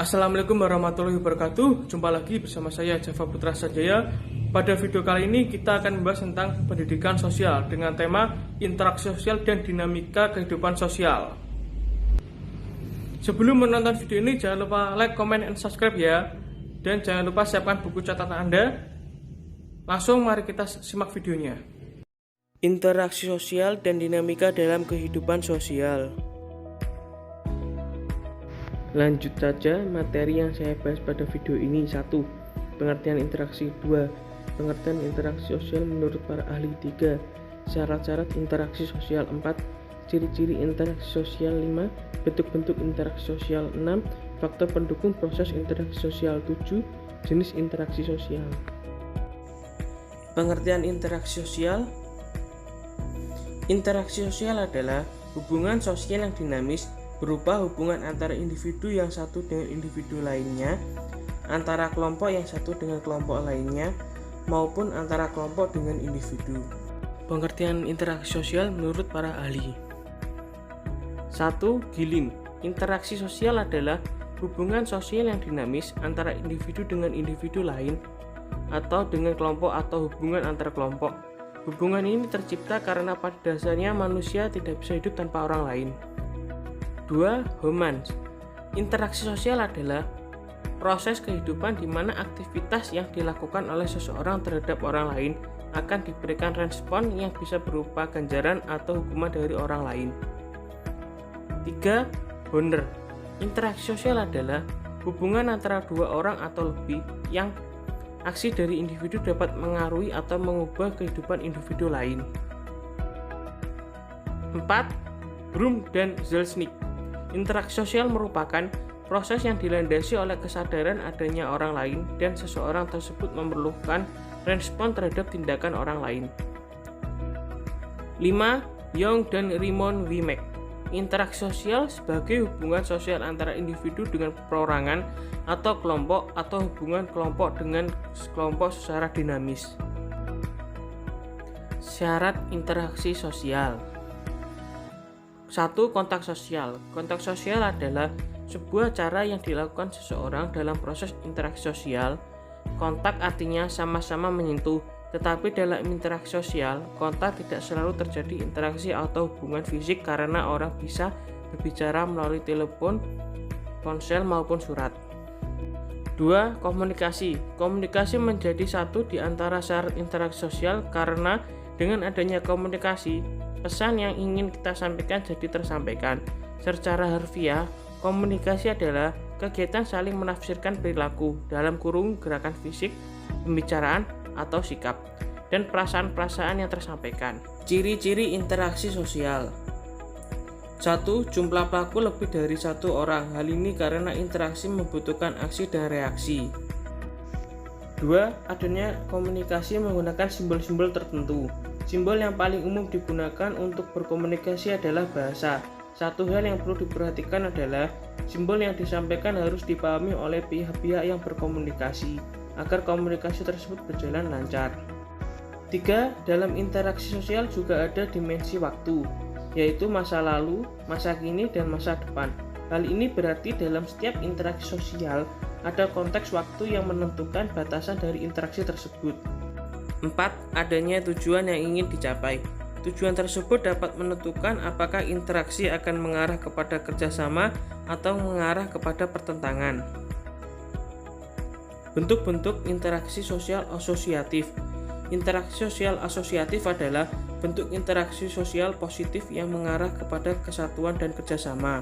Assalamualaikum warahmatullahi wabarakatuh. Jumpa lagi bersama saya Java Putra Sanjaya. Pada video kali ini kita akan membahas tentang pendidikan sosial dengan tema interaksi sosial dan dinamika kehidupan sosial. Sebelum menonton video ini jangan lupa like, comment, and subscribe ya. Dan jangan lupa siapkan buku catatan Anda. Langsung mari kita simak videonya. Interaksi sosial dan dinamika dalam kehidupan sosial. Lanjut saja materi yang saya bahas pada video ini. 1. Pengertian interaksi. 2. Pengertian interaksi sosial menurut para ahli. 3. Syarat-syarat interaksi sosial. 4. Ciri-ciri interaksi sosial. 5. Bentuk-bentuk interaksi sosial. 6. Faktor pendukung proses interaksi sosial. 7. Jenis interaksi sosial. Pengertian interaksi sosial. Interaksi sosial adalah hubungan sosial yang dinamis berupa hubungan antara individu yang satu dengan individu lainnya, antara kelompok yang satu dengan kelompok lainnya, maupun antara kelompok dengan individu. Pengertian interaksi sosial menurut para ahli. 1. Gilin. Interaksi sosial adalah hubungan sosial yang dinamis antara individu dengan individu lain atau dengan kelompok atau hubungan antar kelompok. Hubungan ini tercipta karena pada dasarnya manusia tidak bisa hidup tanpa orang lain. 2. Homans. Interaksi sosial adalah proses kehidupan di mana aktivitas yang dilakukan oleh seseorang terhadap orang lain akan diberikan respon yang bisa berupa ganjaran atau hukuman dari orang lain. 3. Honor. Interaksi sosial adalah hubungan antara dua orang atau lebih yang aksi dari individu dapat mengaruhi atau mengubah kehidupan individu lain. 4. Bloom dan Zelznick. Interaksi sosial merupakan proses yang dilandasi oleh kesadaran adanya orang lain dan seseorang tersebut memerlukan respon terhadap tindakan orang lain. 5. Young dan Raymond Wimek. Interaksi sosial sebagai hubungan sosial antara individu dengan perorangan atau kelompok atau hubungan kelompok dengan kelompok secara dinamis. Syarat interaksi sosial. 1. Kontak sosial. Kontak sosial adalah sebuah cara yang dilakukan seseorang dalam proses interaksi sosial. Kontak artinya sama-sama menyentuh, tetapi dalam interaksi sosial, kontak tidak selalu terjadi interaksi atau hubungan fisik karena orang bisa berbicara melalui telepon, ponsel maupun surat. 2. Komunikasi. Komunikasi menjadi satu di antara syarat interaksi sosial karena dengan adanya komunikasi, pesan yang ingin kita sampaikan jadi tersampaikan. Secara harfiah, komunikasi adalah kegiatan saling menafsirkan perilaku dalam kurung gerakan fisik, pembicaraan, atau sikap, dan perasaan-perasaan yang tersampaikan. Ciri-ciri interaksi sosial. 1. Jumlah pelaku lebih dari satu orang. Hal ini karena interaksi membutuhkan aksi dan reaksi. 2. Adanya komunikasi menggunakan simbol-simbol tertentu. Simbol yang paling umum digunakan untuk berkomunikasi adalah bahasa. Satu hal yang perlu diperhatikan adalah simbol yang disampaikan harus dipahami oleh pihak-pihak yang berkomunikasi agar komunikasi tersebut berjalan lancar. 3. Dalam interaksi sosial juga ada dimensi waktu, yaitu masa lalu, masa kini, dan masa depan. Hal ini berarti dalam setiap interaksi sosial ada konteks waktu yang menentukan batasan dari interaksi tersebut. 4. Adanya tujuan yang ingin dicapai. Tujuan tersebut dapat menentukan apakah interaksi akan mengarah kepada kerjasama atau mengarah kepada pertentangan. Bentuk-bentuk interaksi sosial asosiatif. Interaksi sosial asosiatif adalah bentuk interaksi sosial positif yang mengarah kepada kesatuan dan kerjasama.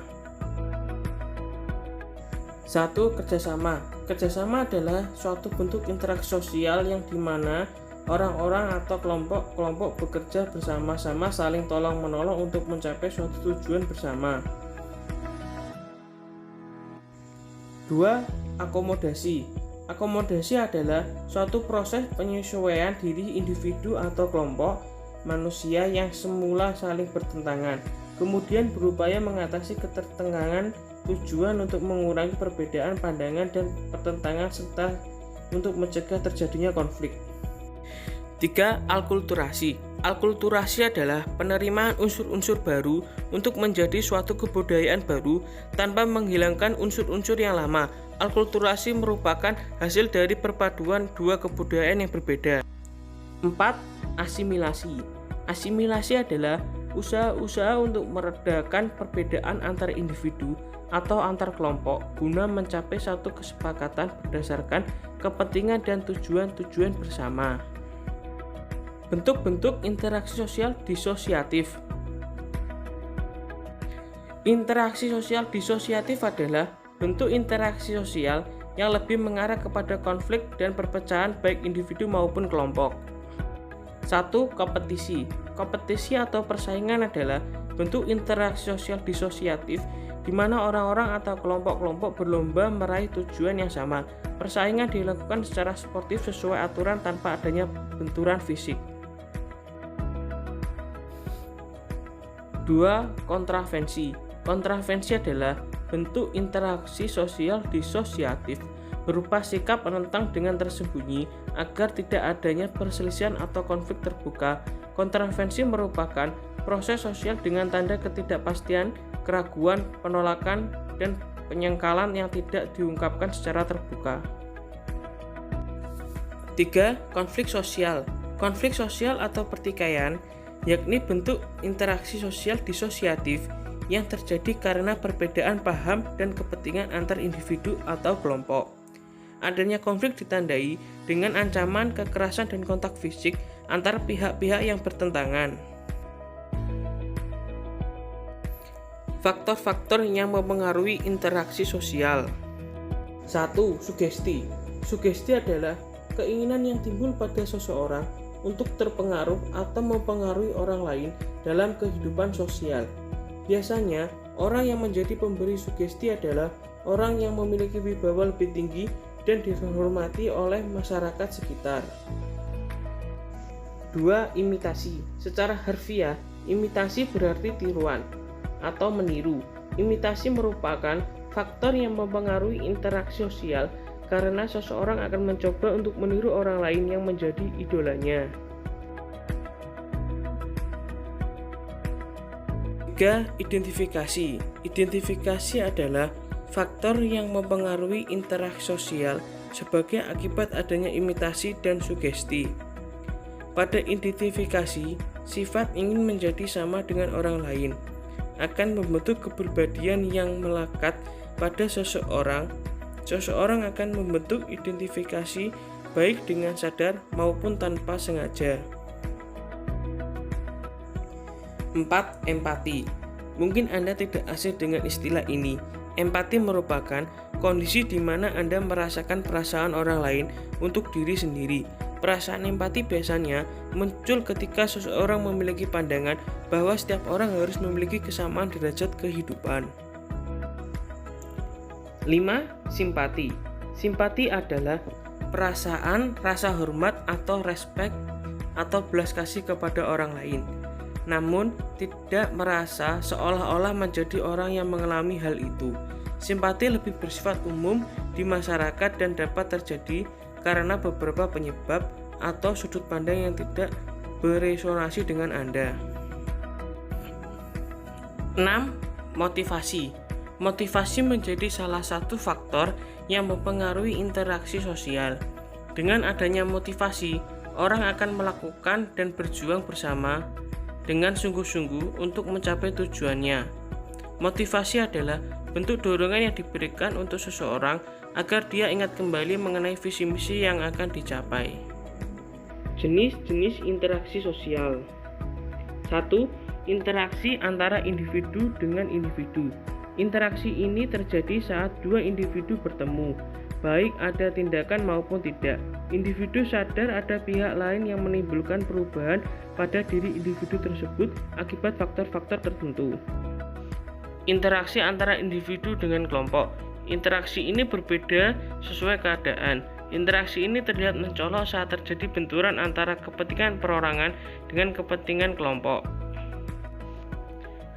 1. Kerjasama. Kerjasama adalah suatu bentuk interaksi sosial yang dimana orang-orang atau kelompok-kelompok bekerja bersama-sama saling tolong-menolong untuk mencapai suatu tujuan bersama. 2. Akomodasi. Akomodasi adalah suatu proses penyesuaian diri individu atau kelompok manusia yang semula saling bertentangan, kemudian berupaya mengatasi ketertentangan tujuan untuk mengurangi perbedaan pandangan dan pertentangan serta untuk mencegah terjadinya konflik. 3. Alkulturasi. Alkulturasi adalah penerimaan unsur-unsur baru untuk menjadi suatu kebudayaan baru tanpa menghilangkan unsur-unsur yang lama. Alkulturasi merupakan hasil dari perpaduan dua kebudayaan yang berbeda. 4. Asimilasi. Asimilasi adalah usaha-usaha untuk meredakan perbedaan antar individu atau antar kelompok guna mencapai satu kesepakatan berdasarkan kepentingan dan tujuan-tujuan bersama. Bentuk-bentuk interaksi sosial disosiatif. Interaksi sosial disosiatif adalah bentuk interaksi sosial yang lebih mengarah kepada konflik dan perpecahan baik individu maupun kelompok. 1. Kompetisi. Kompetisi atau persaingan adalah bentuk interaksi sosial disosiatif di mana orang-orang atau kelompok-kelompok berlomba meraih tujuan yang sama. Persaingan dilakukan secara sportif sesuai aturan tanpa adanya benturan fisik. 2. Kontravensi. Kontravensi adalah bentuk interaksi sosial disosiatif berupa sikap menentang dengan tersembunyi agar tidak adanya perselisihan atau konflik terbuka. Kontravensi merupakan proses sosial dengan tanda ketidakpastian, keraguan, penolakan, dan penyangkalan yang tidak diungkapkan secara terbuka. 3. Konflik sosial. Konflik sosial atau pertikaian yakni bentuk interaksi sosial disosiatif yang terjadi karena perbedaan paham dan kepentingan antar individu atau kelompok. Adanya konflik ditandai dengan ancaman, kekerasan, dan kontak fisik antar pihak-pihak yang bertentangan. Faktor-faktor yang mempengaruhi interaksi sosial. 1. Sugesti. Sugesti adalah keinginan yang timbul pada seseorang untuk terpengaruh atau mempengaruhi orang lain dalam kehidupan sosial. Biasanya, orang yang menjadi pemberi sugesti adalah orang yang memiliki wibawa lebih tinggi dan dihormati oleh masyarakat sekitar. 2. Imitasi. Secara harfiah, imitasi berarti tiruan atau meniru. Imitasi merupakan faktor yang mempengaruhi interaksi sosial karena seseorang akan mencoba untuk meniru orang lain yang menjadi idolanya. 3. Identifikasi. Identifikasi adalah faktor yang mempengaruhi interaksi sosial sebagai akibat adanya imitasi dan sugesti. Pada identifikasi, sifat ingin menjadi sama dengan orang lain akan membentuk kepribadian yang melekat pada seseorang. Seseorang akan membentuk identifikasi baik dengan sadar maupun tanpa sengaja. 4. Empati. Mungkin Anda tidak asing dengan istilah ini. Empati merupakan kondisi di mana Anda merasakan perasaan orang lain untuk diri sendiri. Perasaan empati biasanya muncul ketika seseorang memiliki pandangan bahwa setiap orang harus memiliki kesamaan derajat kehidupan. 5. Simpati. Simpati adalah perasaan rasa hormat atau respek atau belas kasih kepada orang lain, namun tidak merasa seolah-olah menjadi orang yang mengalami hal itu. Simpati lebih bersifat umum di masyarakat dan dapat terjadi karena beberapa penyebab atau sudut pandang yang tidak beresonansi dengan Anda. 6. Motivasi. Motivasi menjadi salah satu faktor yang mempengaruhi interaksi sosial. Dengan adanya motivasi, orang akan melakukan dan berjuang bersama dengan sungguh-sungguh untuk mencapai tujuannya. Motivasi adalah bentuk dorongan yang diberikan untuk seseorang agar dia ingat kembali mengenai visi misi yang akan dicapai. Jenis-jenis interaksi sosial. 1. Interaksi antara individu dengan individu. Interaksi ini terjadi saat dua individu bertemu, baik ada tindakan maupun tidak. Individu sadar ada pihak lain yang menimbulkan perubahan pada diri individu tersebut akibat faktor-faktor tertentu. Interaksi antara individu dengan kelompok. Interaksi ini berbeda sesuai keadaan. Interaksi ini terlihat mencolok saat terjadi benturan antara kepentingan perorangan dengan kepentingan kelompok.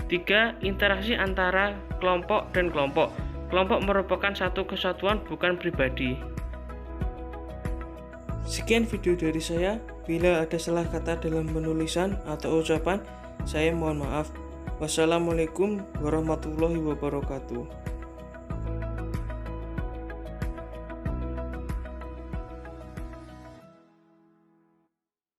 3. Interaksi antara kelompok dan kelompok. Kelompok merupakan satu kesatuan, bukan pribadi. Sekian video dari saya. Bila ada salah kata dalam penulisan atau ucapan, saya mohon maaf. Wassalamualaikum warahmatullahi wabarakatuh.